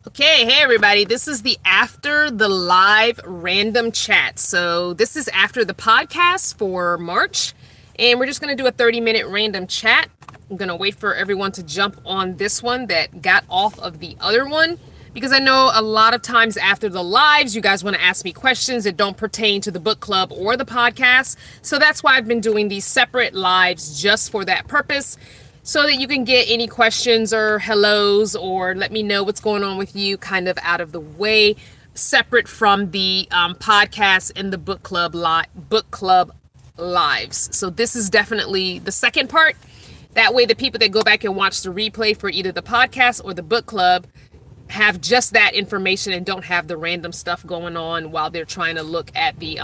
Okay, hey everybody. This is the after the live random chat. So this is after the podcast for March, and we're just going to do a 30-minute random chat. I'm going to wait for everyone to jump on this one that got off of the other one, because I know a lot of times after the lives, you guys want to ask me questions that don't pertain to the book club or the podcast. So that's why I've been doing these separate lives just for that purpose, so that you can get any questions or hellos or let me know what's going on with you kind of out of the way, separate from the podcast and the book club lives. So this is definitely the second part. That way the people that go back and watch the replay for either the podcast or the book club have just that information and don't have the random stuff going on while they're trying to look at the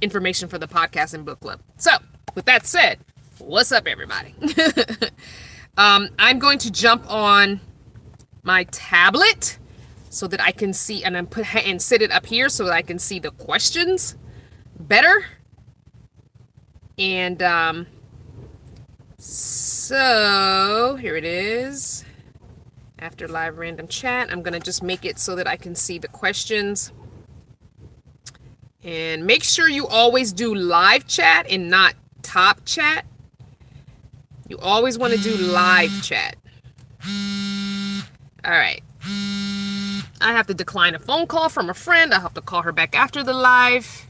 information for the podcast and book club. So with that said, what's up, everybody? I'm going to jump on my tablet so that I can see, and and sit it up here so that I can see the questions better. And so here it is. After live random chat, I'm gonna just make it so that I can see the questions. And make sure you always do live chat and not top chat. You always want to do live chat. All right. I have to decline a phone call from a friend. I'll have to call her back after the live.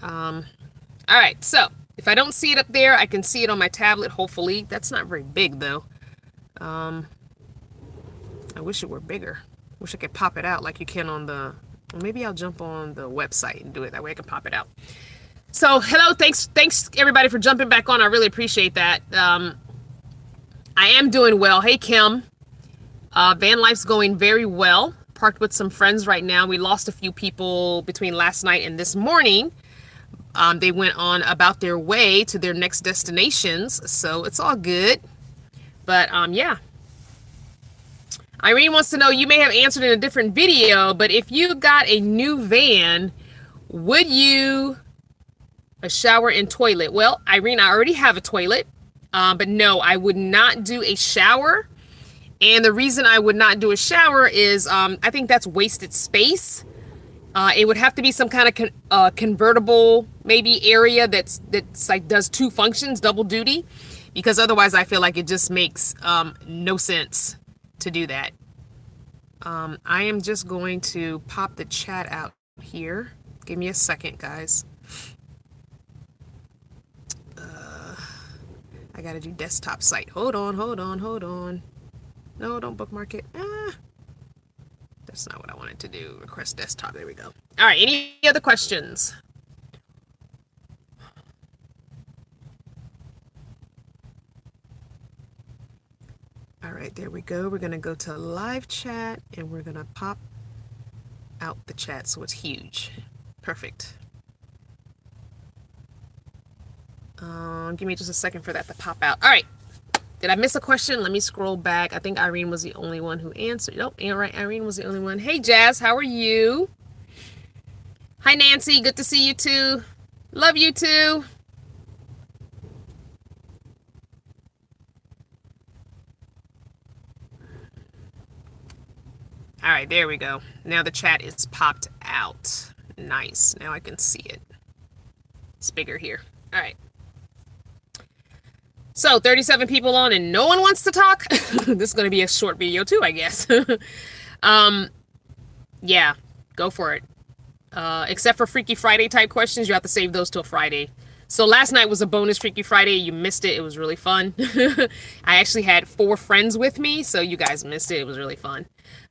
All right. So if I don't see it up there, I can see it on my tablet, hopefully. That's not very big, though. I wish it were bigger. Wish I could pop it out like you can on the... Well, maybe I'll jump on the website and do it. That way I can pop it out. So, hello, thanks everybody for jumping back on. I really appreciate that. I am doing well. Hey, Kim. Van life's going very well. Parked with some friends right now. We lost a few people between last night and this morning. They went on about their way to their next destinations, so it's all good. But, yeah. Irene wants to know, you may have answered in a different video, but if you got a new van, would you... A shower and toilet. Well, Irene, I already have a toilet, but no, I would not do a shower. And the reason I would not do a shower is I think that's wasted space. It would have to be some kind of convertible maybe area that's like does two functions, double duty, because otherwise I feel like it just makes no sense to do that. I am just going to pop the chat out here. Give me a second, guys. I gotta do desktop site. Hold on. No, don't bookmark it. That's not what I wanted to do. Request desktop. There we go. All right. Any other questions? All right. There we go. We're gonna go to live chat and we're gonna pop out the chat so it's huge. Perfect. Give me just a second for that to pop out. All right. Did I miss a question? Let me scroll back. I think Irene was the only one who answered. Nope, you're right. Irene was the only one. Hey, Jazz, how are you? Hi, Nancy. Good to see you too. Love you too. All right, there we go. Now the chat is popped out. Nice. Now I can see it. It's bigger here. All right. So 37 people on and no one wants to talk. This is going to be a short video too, I guess. Yeah, go for it. Except for Freaky Friday type questions, you have to save those till Friday. So last night was a bonus Freaky Friday. You missed it. It was really fun. I actually had 4 friends with me, so you guys missed it. It was really fun.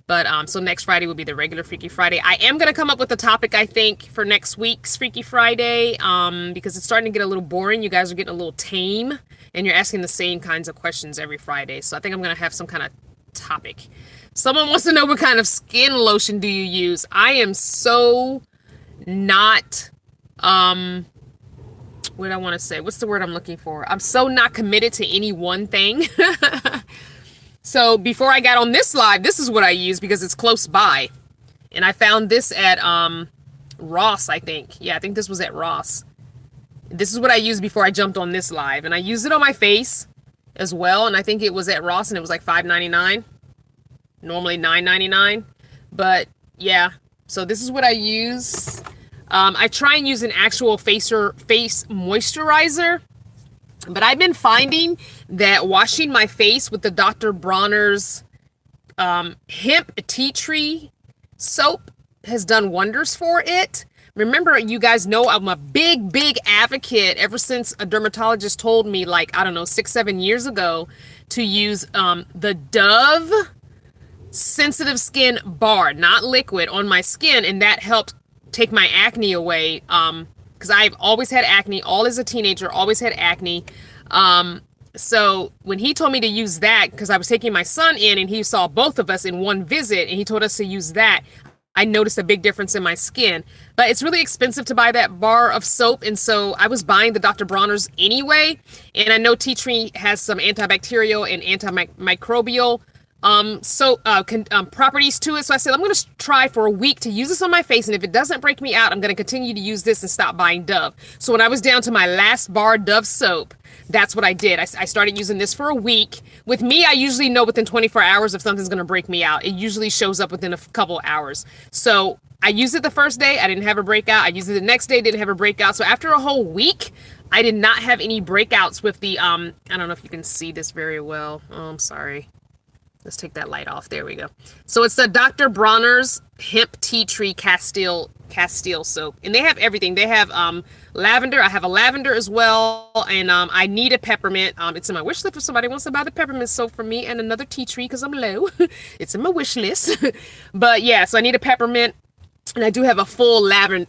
But so next Friday will be the regular Freaky Friday. I am going to come up with a topic, I think, for next week's Freaky Friday, because it's starting to get a little boring. You guys are getting a little tame, and you're asking the same kinds of questions every Friday. So I think I'm going to have some kind of topic. Someone wants to know, what kind of skin lotion do you use? I am so not, what do I want to say? What's the word I'm looking for? I'm so not committed to any one thing. So before I got on this live, this is what I use because it's close by. And I found this at Ross, I think. Yeah, I think this was at Ross. This is what I used before I jumped on this live. And I used it on my face as well. And I think it was at Ross and it was like $5.99. normally $9.99. But yeah, so this is what I use. I try and use an actual face moisturizer, but I've been finding that washing my face with the Dr. Bronner's hemp tea tree soap has done wonders for it. Remember, you guys know I'm a big advocate ever since a dermatologist told me, like, I don't know, 6-7 years ago, to use the Dove sensitive skin bar, not liquid, on my skin, and that helped take my acne away. Because I've always had acne, all as a teenager, always had acne. So when he told me to use that, because I was taking my son in and he saw both of us in one visit, and he told us to use that, I noticed a big difference in my skin. But it's really expensive to buy that bar of soap, and so I was buying the Dr. Bronner's anyway. And I know tea tree has some antibacterial and antimicrobial properties to it. So I said, I'm going to try for a week to use this on my face, and if it doesn't break me out, I'm going to continue to use this and stop buying Dove. So when I was down to my last bar Dove soap, that's what I did. I started using this for a week. With me, I usually know within 24 hours if something's going to break me out. It usually shows up within a couple hours. So I used it the first day, I didn't have a breakout. I used it the next day, didn't have a breakout. So after a whole week, I did not have any breakouts with the, I don't know if you can see this very well. Oh, I'm sorry. Let's take that light off. There we go. So it's the Dr. Bronner's Hemp Tea Tree Castile soap. And they have everything. They have lavender. I have a lavender as well. And I need a peppermint. It's in my wish list if somebody wants to buy the peppermint soap for me, and another tea tree because I'm low. It's in my wish list. But yeah, so I need a peppermint. And I do have a full lavender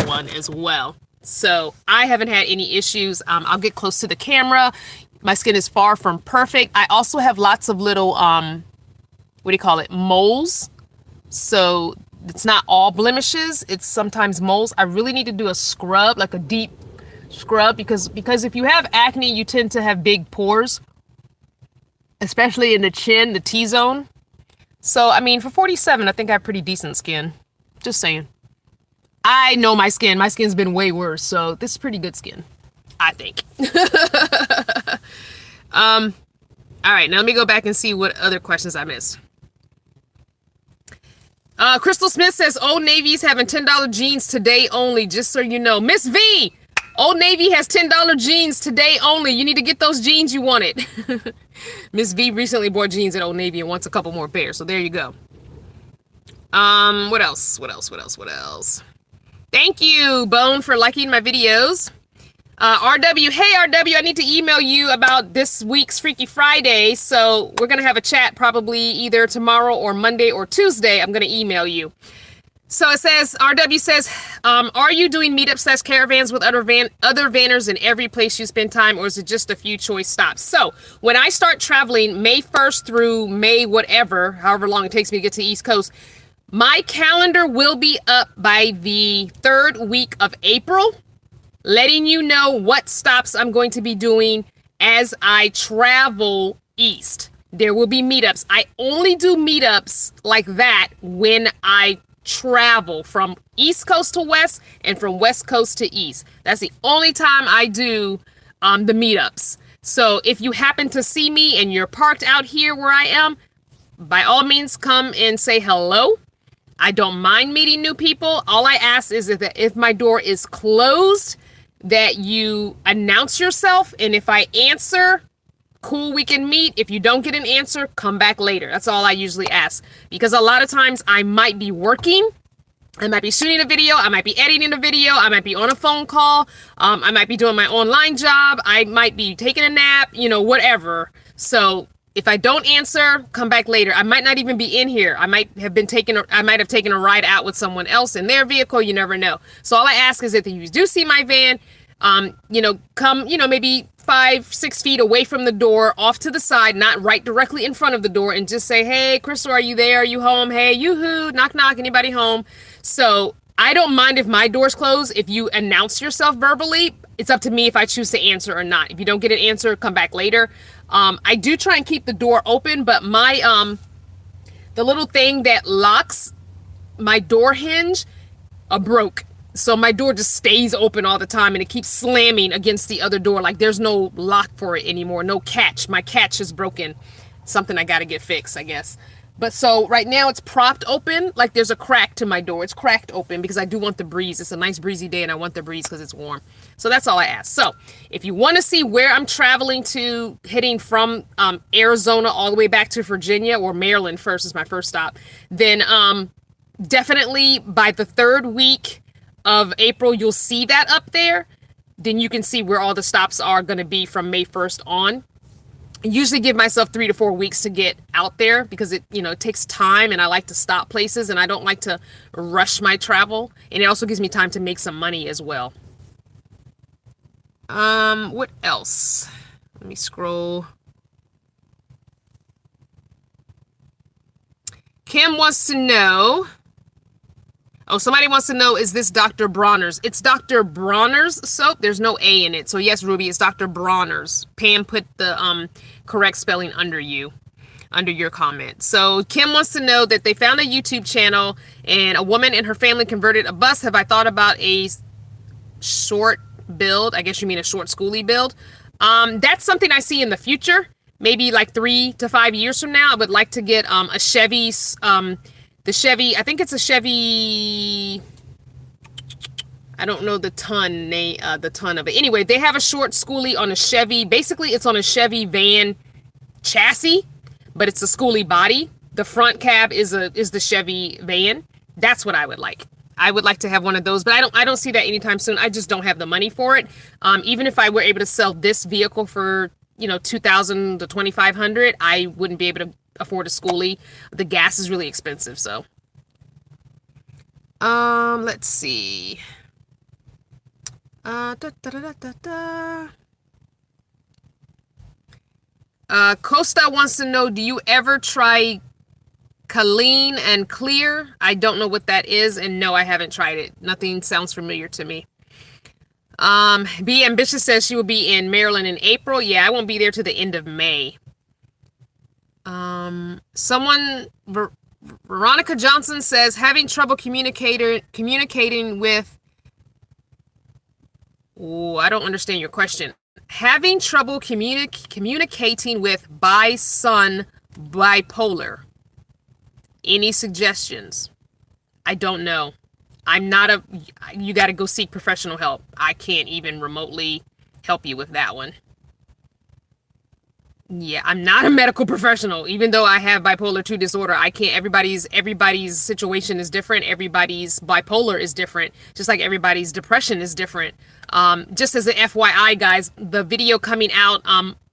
one as well. So I haven't had any issues. I'll get close to the camera. My skin is far from perfect. I also have lots of little, moles. So it's not all blemishes. It's sometimes moles. I really need to do a scrub, like a deep scrub, because if you have acne, you tend to have big pores, especially in the chin, the T-zone. So, I mean, for 47, I think I have pretty decent skin. Just saying. I know my skin. My skin's been way worse, so this is pretty good skin, I think. All right, now let me go back and see what other questions I missed. Crystal Smith says, Old Navy's having $10 jeans today only, just so you know. Miss V, Old Navy has $10 jeans today only. You need to get those jeans you wanted. Miss V recently bought jeans at Old Navy and wants a couple more pairs, so there you go. What else? Thank you, Bone, for liking my videos. RW, hey RW, I need to email you about this week's Freaky Friday, so we're going to have a chat probably either tomorrow or Monday or Tuesday. I'm going to email you. So it says, RW says, are you doing meetups / caravans with other vanners in every place you spend time, or is it just a few choice stops? So when I start traveling May 1st through May whatever, however long it takes me to get to the East Coast, my calendar will be up by the 3rd week of April, letting you know what stops I'm going to be doing as I travel east. There will be meetups. I only do meetups like that when I travel from East Coast to West and from West Coast to East. That's the only time I do the meetups. So if you happen to see me and you're parked out here where I am, by all means come and say hello. I don't mind meeting new people. All I ask is that if my door is closed, that you announce yourself, and if I answer, cool, we can meet. If you don't get an answer, come back later. That's all I usually ask, because a lot of times I might be working, I might be shooting a video, I might be editing a video, I might be on a phone call, I might be doing my online job, I might be taking a nap, whatever. So if I don't answer, come back later. I might not even be in here. I might have taken a ride out with someone else in their vehicle. You never know. So all I ask is that if you do see my van, come, maybe 5-6 feet away from the door, off to the side, not right directly in front of the door, and just say, hey, Crystal, are you there? Are you home? Hey, yoo-hoo, knock, knock, anybody home? So I don't mind if my door's closed. If you announce yourself verbally, it's up to me if I choose to answer or not. If you don't get an answer, come back later. I do try and keep the door open, but my, the little thing that locks my door hinge broke. So my door just stays open all the time, and it keeps slamming against the other door. Like there's no lock for it anymore. No catch. My catch is broken. something I got to get fixed, I guess. But so right now it's propped open, like there's a crack to my door. It's cracked open because I do want the breeze. It's a nice breezy day and I want the breeze because it's warm. So that's all I ask. So if you want to see where I'm traveling to, heading from Arizona all the way back to Virginia, or Maryland first is my first stop, then definitely by the third week of April, you'll see that up there. Then you can see where all the stops are going to be from May 1st on. I usually give myself 3 to 4 weeks to get out there because it takes time, and I like to stop places and I don't like to rush my travel. And it also gives me time to make some money as well. What else? Let me scroll. Kim wants to know. Oh, somebody wants to know, is this Dr. Bronner's? It's Dr. Bronner's soap. There's no A in it. So yes, Ruby, it's Dr. Bronner's. Pam put the correct spelling under your comment. So Kim wants to know that they found a YouTube channel and a woman and her family converted a bus. Have I thought about a short build? I guess you mean a short schoolie build. That's something I see in the future. Maybe like 3 to 5 years from now. I would like to get a Chevy, the Chevy, I think it's a Chevy, I don't know the ton of it. Anyway, they have a short schoolie on a Chevy. Basically, it's on a Chevy van chassis, but it's a schoolie body. The front cab is the Chevy van. That's what I would like. I would like to have one of those, but I don't see that anytime soon. I just don't have the money for it. Even if I were able to sell this vehicle for, $2,000 to $2,500, I wouldn't be able to afford a schoolie. The gas is really expensive, so. Let's see. Costa wants to know, do you ever try Clean and Clear? I don't know what that is, and no, I haven't tried it. Nothing sounds familiar to me. Be Ambitious says she will be in Maryland in April. Yeah, I won't be there to the end of May. Veronica Johnson says, having trouble communicating with... Oh, I don't understand your question. Having trouble communicating with son bipolar. Any suggestions? I don't know. You got to go seek professional help. I can't even remotely help you with that one. Yeah, I'm not a medical professional, even though I have bipolar 2 disorder. I can't, everybody's situation is different. Everybody's bipolar is different, just like everybody's depression is different. Just as an FYI, guys, the video coming out,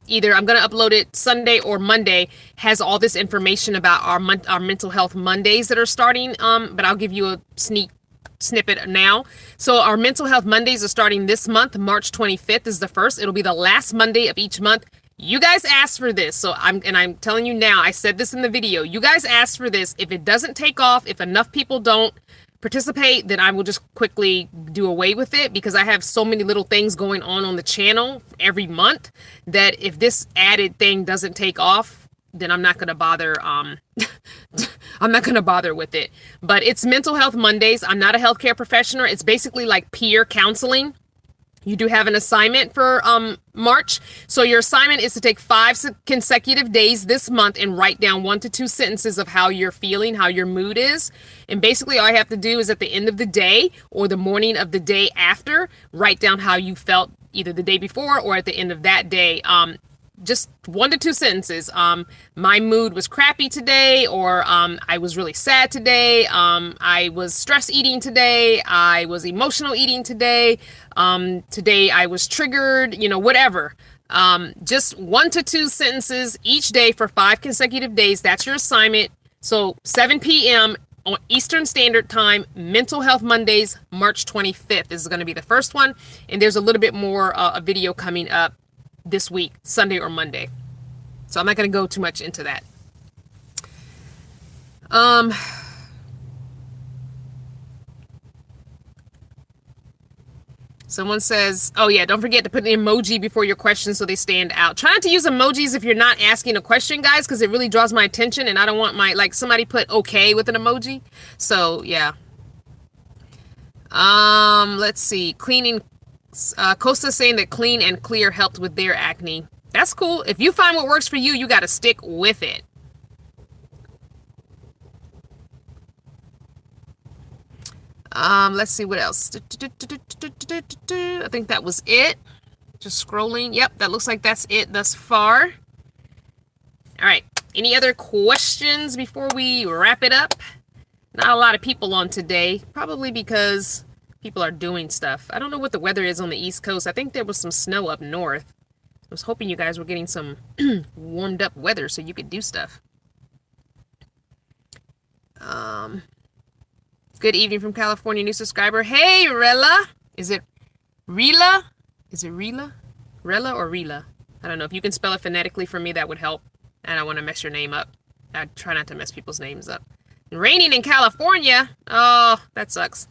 either I'm going to upload it Sunday or Monday, has all this information about our mental health Mondays that are starting. But I'll give you a snippet now. So our mental health Mondays are starting this month. March 25th is the first. It'll be the last Monday of each month. You guys asked for this, so I'm telling you now, I said this in the video. You guys asked for this. If it doesn't take off, if enough people don't participate, then I will just quickly do away with it, because I have so many little things going on the channel every month that if this added thing doesn't take off, then I'm not going to bother. I'm not going to bother with it. But it's Mental Health Mondays. I'm not a healthcare professional. It's basically like peer counseling. You do have an assignment for March. So your assignment is to take 5 consecutive days this month and write down 1 to 2 sentences of how you're feeling, how your mood is. And basically all I have to do is at the end of the day or the morning of the day after, write down how you felt either the day before or at the end of that day. Just 1 to 2 sentences. My mood was crappy today, or I was really sad today. I was stress eating today. I was emotional eating today. Today I was triggered, whatever. Just 1 to 2 sentences each day for 5 consecutive days. That's your assignment. So 7 p.m. on Eastern Standard Time, Mental Health Mondays, March 25th is going to be the first one. And there's a little bit more a video coming up this week, Sunday or Monday. So I'm not going to go too much into that. Someone says, oh yeah, don't forget to put an emoji before your questions so they stand out. Try not to use emojis if you're not asking a question, guys, because it really draws my attention and I don't want somebody put okay with an emoji. So yeah. Let's see. Cleaning. Costa saying that Clean and Clear helped with their acne. That's cool. If you find what works for you, you got to stick with it. Let's see what else. I think that was it. Just scrolling. Yep, that looks like that's it thus far. All right. Any other questions before we wrap it up? Not a lot of people on today, probably because people are doing stuff. I don't know what the weather is on the East Coast. I think there was some snow up north. I was hoping you guys were getting some warmed up weather so you could do stuff. Good evening from California, new subscriber. Hey, Rella. Is it Rela? Is it Rela? Rella or Rela? I don't know. If you can spell it phonetically for me, that would help. And I want to mess your name up. I try not to mess people's names up. Raining in California? Oh, that sucks.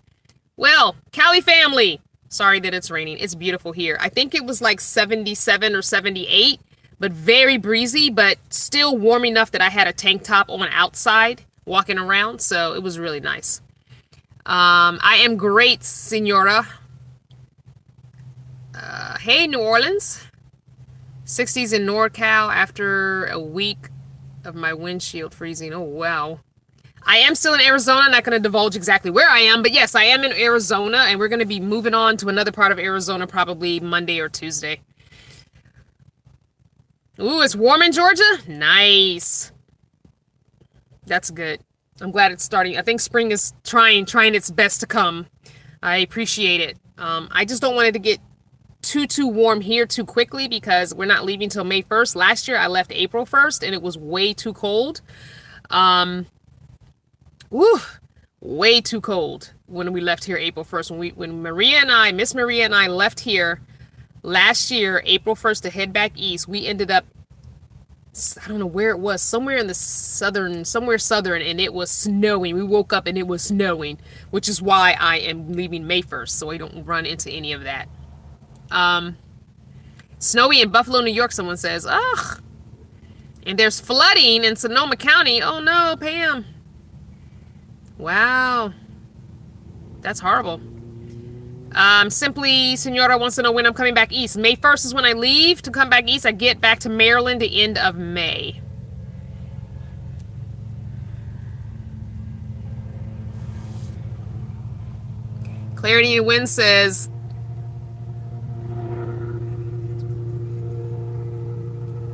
Well, Cali family. Sorry that it's raining. It's beautiful here. I think it was like 77 or 78, but very breezy, but still warm enough that I had a tank top on outside walking around. So it was really nice. I am great, Senora. Hey, New Orleans. 60s in NorCal after a week of my windshield freezing. Oh, wow. I am still in Arizona. I'm not going to divulge exactly where I am, but yes, I am in Arizona, and we're going to be moving on to another part of Arizona probably Monday or Tuesday. Ooh, it's warm in Georgia? Nice. That's good. I'm glad it's starting. I think spring is trying its best to come. I appreciate it. I just don't want it to get too warm here too quickly because we're not leaving till May 1st. Last year I left April 1st and it was way too cold. Way too cold when we left here April 1st. When Miss Maria and I left here last year, April 1st to head back east, we ended up, I don't know where it was, somewhere southern, and it was snowing. We woke up and it was snowing, which is why I am leaving May 1st, so I don't run into any of that. Snowy in Buffalo, New York, someone says. Ugh. And there's flooding in Sonoma County. Oh no, Pam. Wow. That's horrible. Simply, Senora wants to know when I'm coming back east. May 1st is when I leave to come back east. I get back to Maryland the end of May. Clarity and Wind says,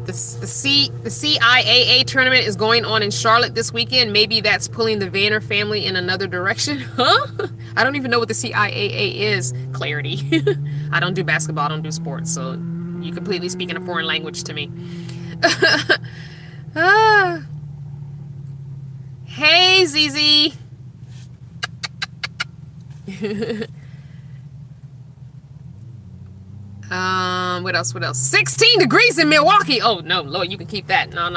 the CIAA tournament is going on in Charlotte this weekend. Maybe that's pulling the Vanner family in another direction. Huh? I don't even know what the CIAA is, Clarity. I don't do basketball. I don't do sports. So you completely speaking a foreign language to me. Hey, ZZ. What else? 16 degrees in Milwaukee. Oh, no, Lord, you can keep that. No.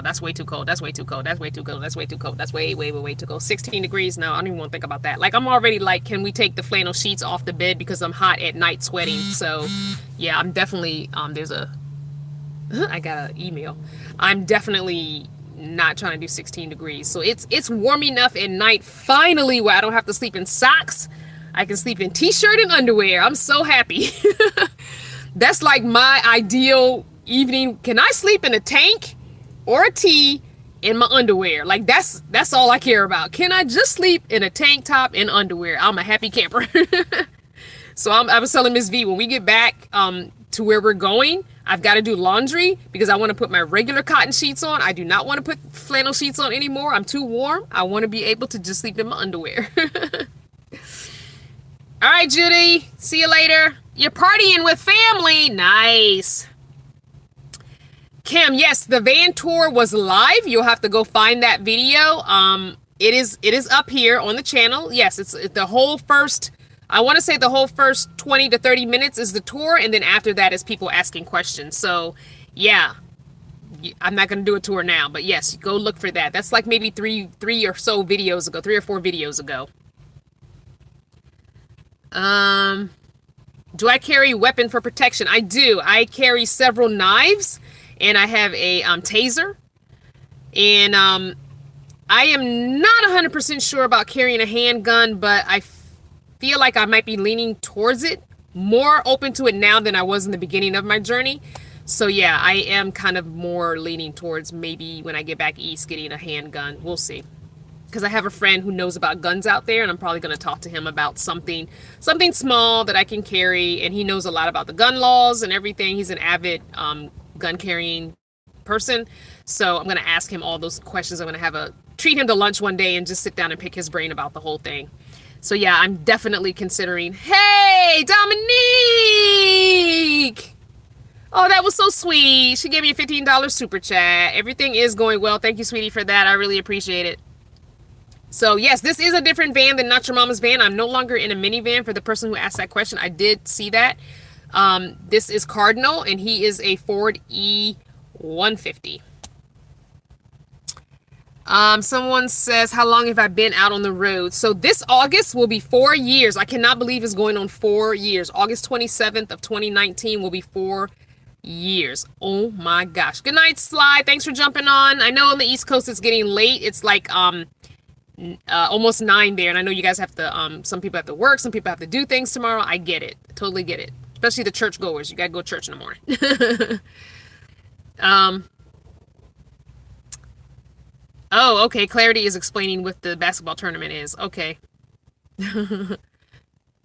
That's way too cold. That's way too cold. That's way too cold. That's way too cold. That's way too cold. 16 degrees. No, I don't even want to think about that. Like, I'm already like, can we take the flannel sheets off the bed because I'm hot at night sweating. So, yeah, I'm definitely, I got an email. I'm definitely not trying to do 16 degrees. So it's warm enough at night finally where I don't have to sleep in socks. I can sleep in t-shirt and underwear. I'm so happy. That's like my ideal evening. Can I sleep in a tank or a tee in my underwear? Like that's all I care about. Can I just sleep in a tank top and underwear? I'm a happy camper. So I was telling Miss V, when we get back to where we're going, I've got to do laundry because I want to put my regular cotton sheets on. I do not want to put flannel sheets on anymore. I'm too warm. I want to be able to just sleep in my underwear. All right, Judy. See you later. You're partying with family. Nice. Kim, yes, the van tour was live. You'll have to go find that video. It is up here on the channel. Yes, it's the whole first, I want to say the whole first 20 to 30 minutes is the tour, and then after that is people asking questions. So, yeah. I'm not going to do a tour now, but yes, go look for that. That's like maybe three or four videos ago. Do I carry a weapon for protection? I do. I carry several knives, and I have a taser. And I am not 100% sure about carrying a handgun, but I feel like I might be leaning towards it. More open to it now than I was in the beginning of my journey. So yeah, I am kind of more leaning towards maybe when I get back east getting a handgun. We'll see. Because I have a friend who knows about guns out there, and I'm probably going to talk to him about something small that I can carry, and he knows a lot about the gun laws and everything. He's an avid gun carrying person, so I'm going to ask him all those questions. I'm going to treat him to lunch one day and just sit down and pick his brain about the whole thing. So yeah, I'm definitely considering. Hey, Dominique! Oh, that was so sweet. She gave me a $15 super chat. Everything is going well. Thank you, sweetie, for that. I really appreciate it. So yes, this is a different van than Not Your Mama's van. I'm no longer in a minivan. For the person who asked that question, I did see that. This is Cardinal, and he is a Ford E150. Someone says, how long have I been out on the road? So this August will be 4 years. I cannot believe it's going on 4 years. August 27th of 2019 will be 4 years. Oh my gosh. Good night, Sly. Thanks for jumping on. I know on the East Coast it's getting late. It's like almost 9 there, and I know you guys have to some people have to work, some people have to do things tomorrow. I get it. I totally get it. Especially the church goers. You gotta go to church in the morning. Oh, okay. Clarity is explaining what the basketball tournament is. Okay.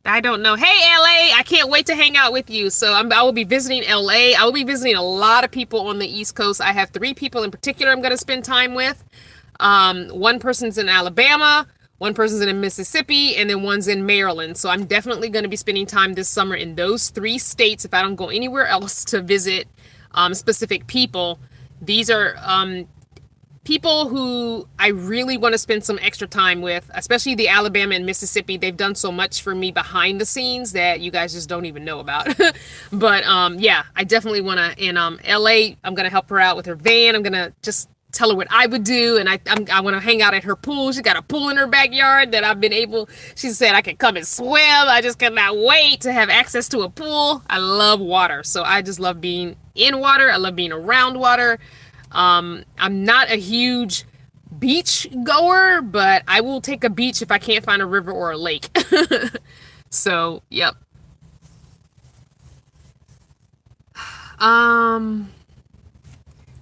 I don't know. Hey, LA, I can't wait to hang out with you. So I will be visiting LA. I will be visiting a lot of people on the East Coast. I have 3 people in particular I'm going to spend time with. One person's in Alabama, one person's in Mississippi, and then one's in Maryland. So I'm definitely going to be spending time this summer in those 3 states if I don't go anywhere else to visit specific people. These are people who I really want to spend some extra time with, especially the Alabama and Mississippi. They've done so much for me behind the scenes that you guys just don't even know about. But yeah, I definitely want to. In LA, I'm going to help her out with her van. I'm going to just tell her what I would do, and I want to hang out at her pool. She got a pool in her backyard that I've been able. She said I could come and swim. I just cannot wait to have access to a pool. I love water, so I just love being in water. I love being around water. I'm not a huge beach goer, but I will take a beach if I can't find a river or a lake. So, yep.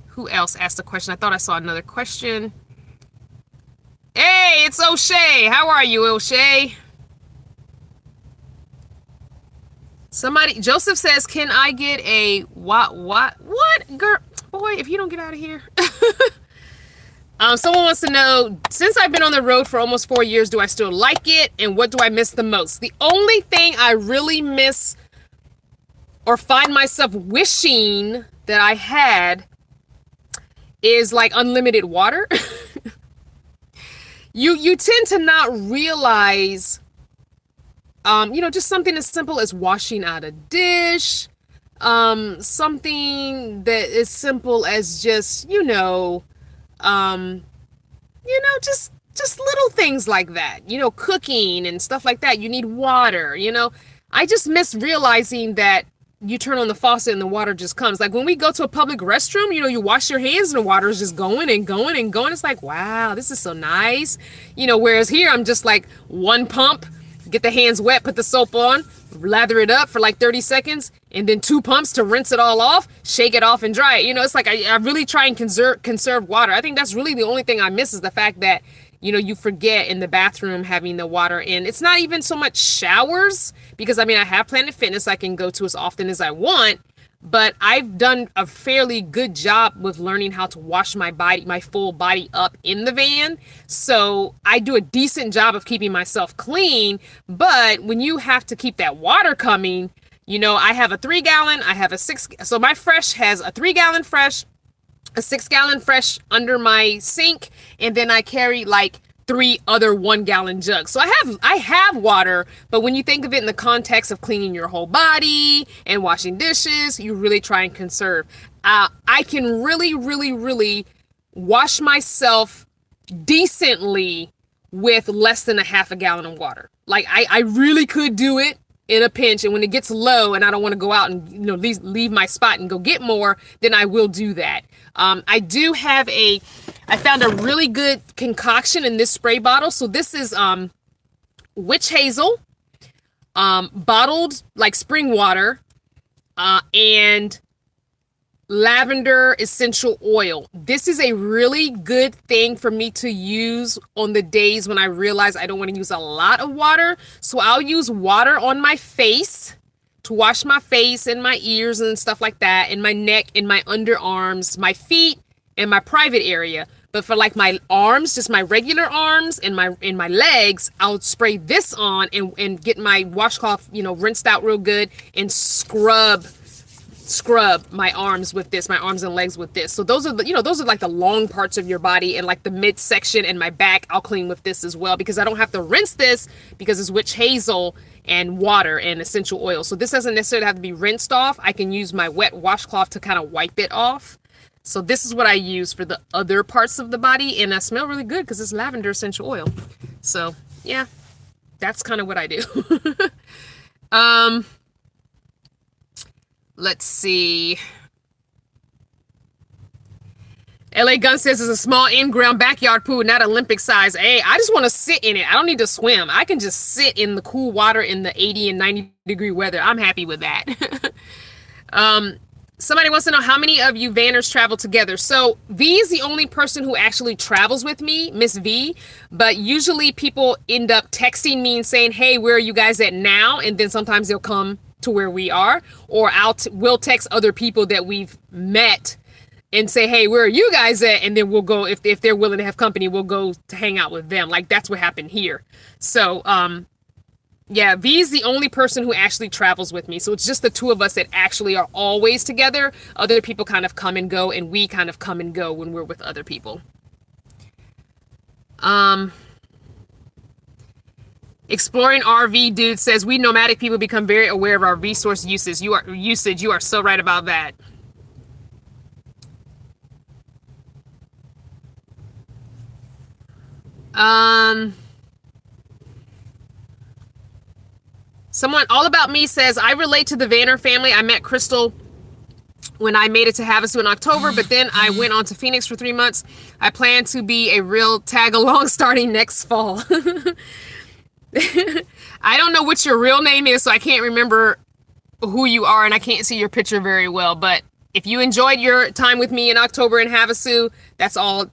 Who else asked a question? I thought I saw another question. Hey, it's O'Shea. How are you, O'Shea? Joseph says, can I get a what, girl? Boy, if you don't get out of here. Someone wants to know, since I've been on the road for almost 4 years, do I still like it? And what do I miss the most? The only thing I really miss or find myself wishing that I had is like unlimited water. You tend to not realize, just something as simple as washing out a dish, something that is simple as just, just little things like that, cooking and stuff like that. You need water, I just miss realizing that you turn on the faucet and the water just comes. Like when we go to a public restroom, you wash your hands and the water is just going and going and going. It's like, wow, this is so nice. Whereas here I'm just like one pump, get the hands wet, put the soap on, lather it up for like 30 seconds, and then 2 pumps to rinse it all off, shake it off and dry it. It's like I really try and conserve water. I think that's really the only thing I miss is the fact that, you forget in the bathroom having the water in. It's not even so much showers because I have Planet Fitness I can go to as often as I want, but I've done a fairly good job with learning how to wash my full body up in the van. So I do a decent job of keeping myself clean, but when you have to keep that water coming, I have a 3-gallon, I have a 6, so my Fresh has a 3-gallon Fresh, a 6-gallon Fresh under my sink, and then I carry like 3 other 1-gallon jugs. So I have water, but when you think of it in the context of cleaning your whole body and washing dishes, you really try and conserve. I can really, really, really wash myself decently with less than a half a gallon of water. Like I really could do it in a pinch, and when it gets low and I don't want to go out and leave my spot and go get more, then I will do that. I found a really good concoction in this spray bottle. So this is witch hazel, bottled like spring water, and lavender essential oil. This is a really good thing for me to use on the days when I realize I don't want to use a lot of water. So I'll use water on my face to wash my face and my ears and stuff like that, and my neck and my underarms, my feet and my private area. But for like my arms, just my regular arms and my legs, I'll spray this on and get my washcloth, rinsed out real good and scrub my arms with this, my arms and legs with this. So those are those are like the long parts of your body, and like the midsection and my back I'll clean with this as well, because I don't have to rinse this because it's witch hazel and water and essential oil. So this doesn't necessarily have to be rinsed off. I can use my wet washcloth to kind of wipe it off. So this is what I use for the other parts of the body, and I smell really good because it's lavender essential oil. So yeah, that's kind of what I do. Let's see. LA Gun says it's a small in-ground backyard pool, not Olympic size. Hey, I just want to sit in it. I don't need to swim. I can just sit in the cool water in the 80 and 90 degree weather. I'm happy with that. Somebody wants to know how many of you Vanners travel together. So V is the only person who actually travels with me, Miss V. But usually people end up texting me and saying, hey, where are you guys at now? And then sometimes they'll come to where we are, or we'll text other people that we've met and say, hey, where are you guys at? And then we'll go, if they're willing to have company, we'll go to hang out with them. Like that's what happened here. So, yeah, V is the only person who actually travels with me. So it's just the two of us that actually are always together. Other people kind of come and go, and we kind of come and go when we're with other people. Exploring RV dude says, we nomadic people become very aware of our resource usage. You are so right about that. Someone All About Me says, I relate to the Vanner family. I met Crystal when I made it to Havasu in October, but then I went on to Phoenix for 3 months. I plan to be a real tag along starting next fall. I don't know what your real name is, so I can't remember who you are, and I can't see your picture very well. But if you enjoyed your time with me in October in Havasu, that's all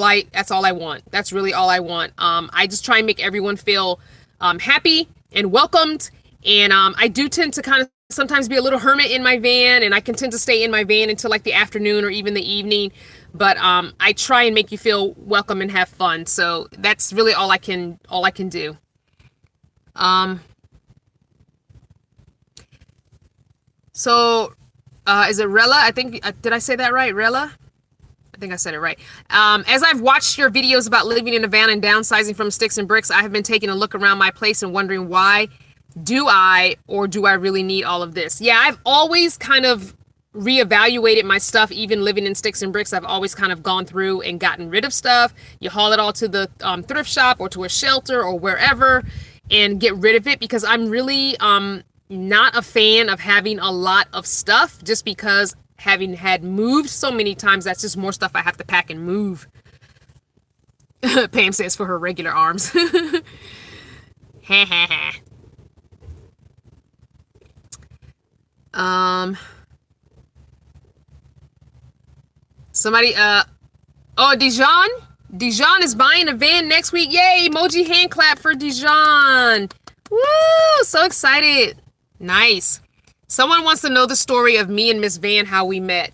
I want. That's really all I want. I just try and make everyone feel happy and welcomed. And I do tend to kind of sometimes be a little hermit in my van, and I can tend to stay in my van until like the afternoon or even the evening. But I try and make you feel welcome and have fun. So that's really all I can do. Is it Rella? I think, did I say that right? Rella? I think I said it right. As I've watched your videos about living in a van and downsizing from sticks and bricks, I have been taking a look around my place and wondering, why do I really need all of this? Yeah, I've always kind of reevaluated my stuff. Even living in sticks and bricks, I've always kind of gone through and gotten rid of stuff. You haul it all to the thrift shop or to a shelter or wherever and get rid of it, because I'm really not a fan of having a lot of stuff, just because having had moved so many times, that's just more stuff I have to pack and move. Pam says for her regular arms. Ha ha ha. Somebody, Dijon is buying a van next week. Yay, emoji hand clap for Dijon. Woo, so excited. Nice. Someone wants to know the story of me and Miss Van, how we met.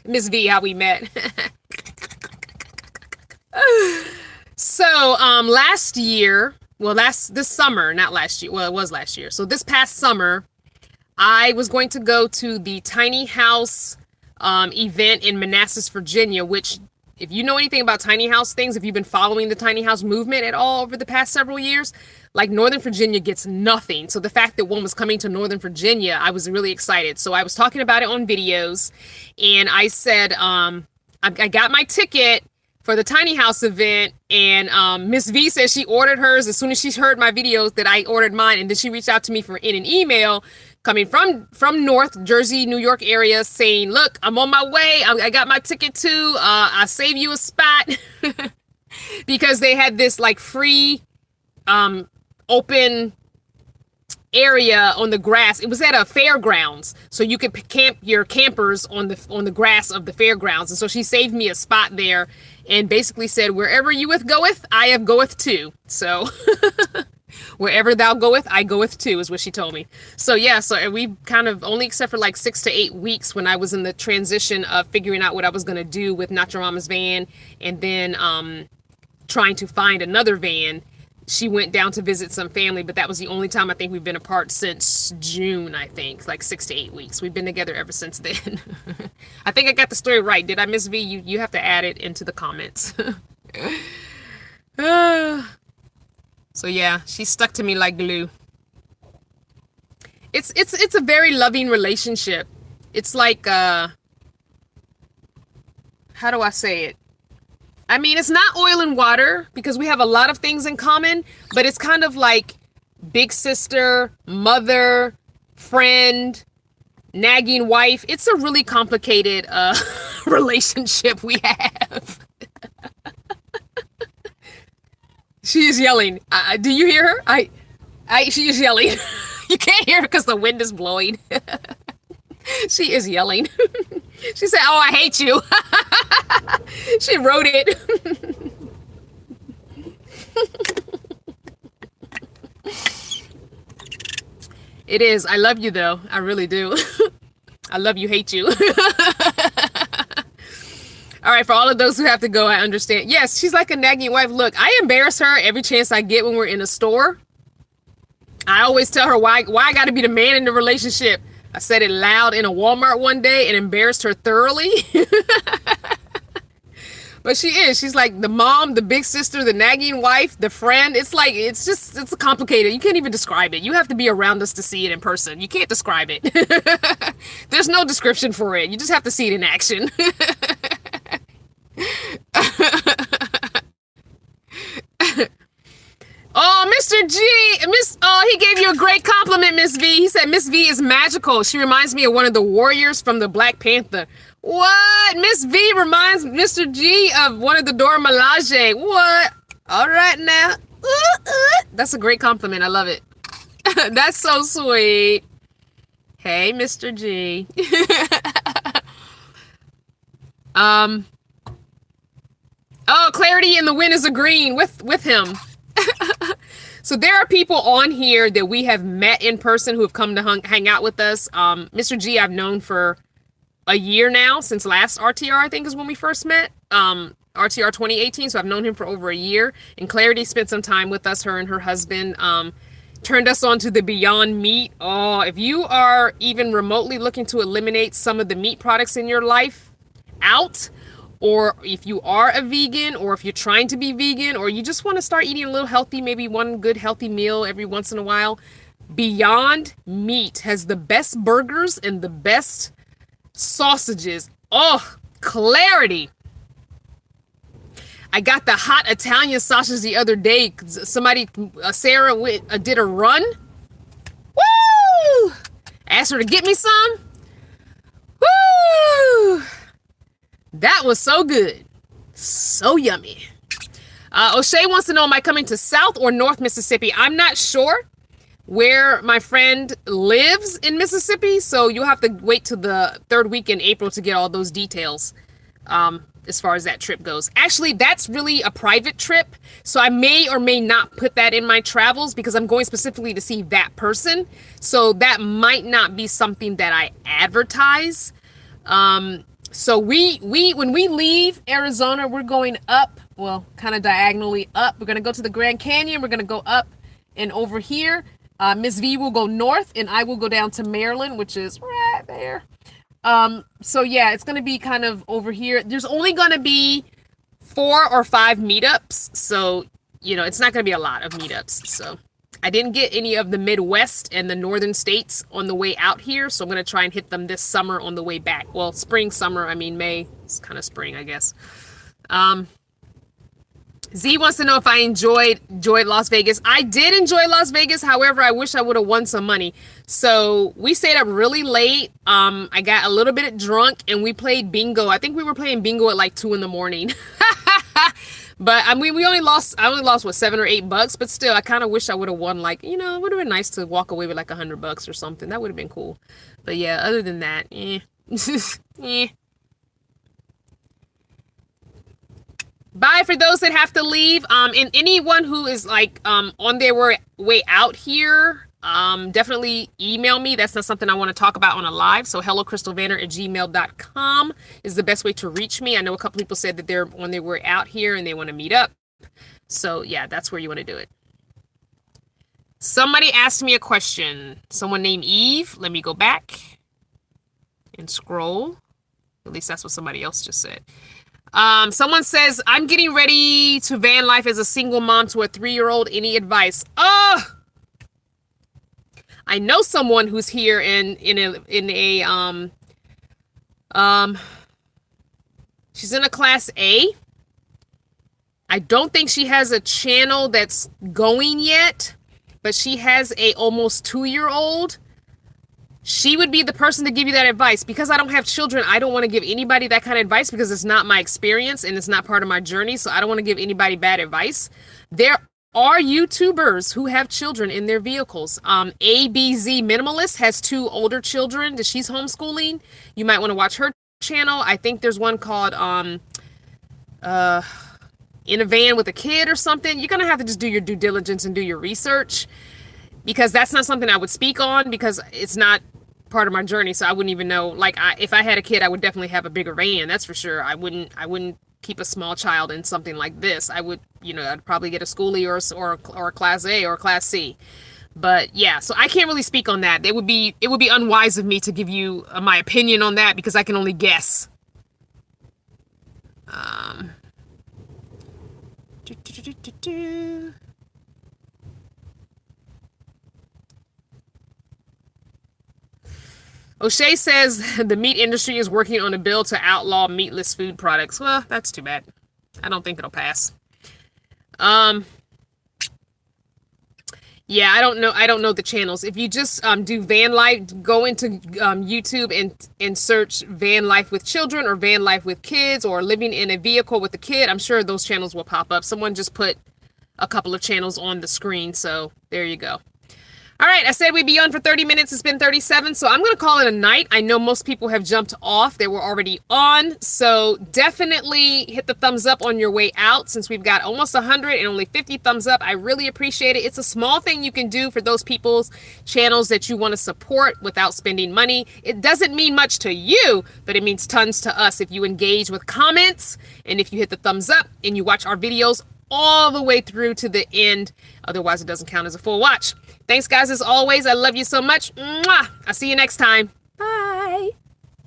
Miss V, how we met. So, last year, this summer, not last year. Well, it was last year. So this past summer, I was going to go to the tiny house event in Manassas, Virginia, which, if you know anything about tiny house things, if you've been following the tiny house movement at all over the past several years, like Northern Virginia gets nothing. So the fact that one was coming to Northern Virginia, I was really excited. So I was talking about it on videos, and I said, I got my ticket for the tiny house event, and Miss V says she ordered hers as soon as she heard my videos, that I ordered mine, and then she reached out to me in an email coming from North Jersey, New York area, saying, look, I'm on my way. I got my ticket too. I'll save you a spot. Because they had this like free open area on the grass. It was at a fairgrounds, so you could camp your campers on the grass of the fairgrounds. And so she saved me a spot there, and basically said, "Wherever you with goeth, I have goeth too." So wherever thou goeth, I goeth too, is what she told me. So yeah, so we kind of only, except for like 6 to 8 weeks when I was in the transition of figuring out what I was going to do with Not Your Mama's van, and then trying to find another van. She went down to visit some family, but that was the only time I think we've been apart since June, I think, like 6 to 8 weeks. We've been together ever since then. I think I got the story right. Did I, Miss V? You have to add it into the comments. So yeah, she stuck to me like glue. It's a very loving relationship. It's like how do I say it? I mean, it's not oil and water because we have a lot of things in common, but it's kind of like big sister, mother, friend, nagging wife. It's a really complicated relationship we have. She is yelling. Do you hear her? She is yelling. You can't hear her because the wind is blowing. She is yelling. She said, "Oh, I hate you." She wrote it. It is. I love you, though. I really do. I love you, hate you. All right, for all of those who have to go, I understand. Yes, she's like a nagging wife. Look, I embarrass her every chance I get when we're in a store. I always tell her why I got to be the man in the relationship. I said it loud in a Walmart one day and embarrassed her thoroughly. But she is. She's like the mom, the big sister, the nagging wife, the friend. It's like, it's complicated. You can't even describe it. You have to be around us to see it in person. You can't describe it. There's no description for it. You just have to see it in action. Oh, Mr. G, he gave you a great compliment, Miss V. He said Miss V is magical. She reminds me of one of the warriors from the Black Panther. What? Miss V reminds Mr. G of one of the Dora Milaje. What? All right now. That's a great compliment. I love it. That's so sweet. Hey, Mr. G. Oh, Clarity and the Wind is agreeing with him. So there are people on here that we have met in person who have come to hang out with us. Mr. G I've known for a year now, since last RTR, I think is when we first met. RTR 2018, so I've known him for over a year. And Clarity spent some time with us, her and her husband. Turned us on to the Beyond Meat. Oh, if you are even remotely looking to eliminate some of the meat products in your life out, or if you are a vegan, or if you're trying to be vegan, or you just want to start eating a little healthy, maybe one good healthy meal every once in a while, Beyond Meat has the best burgers and the best sausages. Oh, Clarity. I got the hot Italian sausage the other day. Somebody, Sarah, did a run. Woo! Asked her to get me some. Woo! That was so good. So yummy. O'Shea wants to know, am I coming to South or North Mississippi? I'm not sure where my friend lives in Mississippi, so you'll have to wait till the third week in April to get all those details as far as that trip goes. Actually, that's really a private trip, so I may or may not put that in my travels because I'm going specifically to see that person, so that might not be something that I advertise. So when we leave Arizona, we're going up, well, kind of diagonally up. We're going to go to the Grand Canyon. We're going to go up and over here. Miss V will go north and I will go down to Maryland, which is right there. So yeah, it's going to be kind of over here. There's only going to be 4 or 5 meetups. So, it's not going to be a lot of meetups. So I didn't get any of the Midwest and the northern states on the way out here, so I'm going to try and hit them this summer on the way back. Well, spring, summer, I mean May. It's kind of spring, I guess. Z wants to know if I enjoyed Las Vegas. I did enjoy Las Vegas. However, I wish I would have won some money. So we stayed up really late. I got a little bit drunk and we played bingo. I think we were playing bingo at like 2 in the morning. But I mean, I only lost what, $7 or $8, but still, I kind of wish I would have won, like, it would have been nice to walk away with like $100 or something. That would have been cool. But yeah, other than that, eh. Bye for those that have to leave. And anyone who is like on their way out here, definitely email me. That's not something I want to talk about on a live. So hellocrystalvanner@gmail.com is the best way to reach me. I know a couple people said that they're on their way out here and they want to meet up. So yeah, that's where you want to do it. Somebody asked me a question. Someone named Eve. Let me go back and scroll. At least that's what somebody else just said. Someone says, I'm getting ready to van life as a single mom to a 3-year-old. Any advice? Oh, I know someone who's here she's in a class A. I don't think she has a channel that's going yet, but she has a almost 2-year-old. She would be the person to give you that advice. Because I don't have children, I don't want to give anybody that kind of advice because it's not my experience and it's not part of my journey. So I don't want to give anybody bad advice. There are YouTubers who have children in their vehicles. ABZ Minimalist has 2 older children that she's homeschooling. You might want to watch her channel. I think there's one called In a Van with a Kid or something. You're going to have to just do your due diligence and do your research, because that's not something I would speak on because it's not part of my journey. So I wouldn't even know. Like, if I had a kid, I would definitely have a bigger van. That's for sure. I wouldn't keep a small child in something like this. I would, I'd probably get a schoolie or a class A or a class C. But yeah, so I can't really speak on that. It would be unwise of me to give you my opinion on that because I can only guess. O'Shea says the meat industry is working on a bill to outlaw meatless food products. Well, that's too bad. I don't think it'll pass. Yeah, I don't know the channels. If you just do van life, go into YouTube and search van life with children or van life with kids or living in a vehicle with a kid. I'm sure those channels will pop up. Someone just put a couple of channels on the screen, so there you go. All right, I said we'd be on for 30 minutes. It's been 37, so I'm going to call it a night. I know most people have jumped off. They were already on, so definitely hit the thumbs up on your way out since we've got almost 100 and only 50 thumbs up. I really appreciate it. It's a small thing you can do for those people's channels that you want to support without spending money. It doesn't mean much to you, but it means tons to us if you engage with comments and if you hit the thumbs up and you watch our videos all the way through to the end. Otherwise, it doesn't count as a full watch. Thanks, guys, as always. I love you so much. Mwah! I'll see you next time. Bye.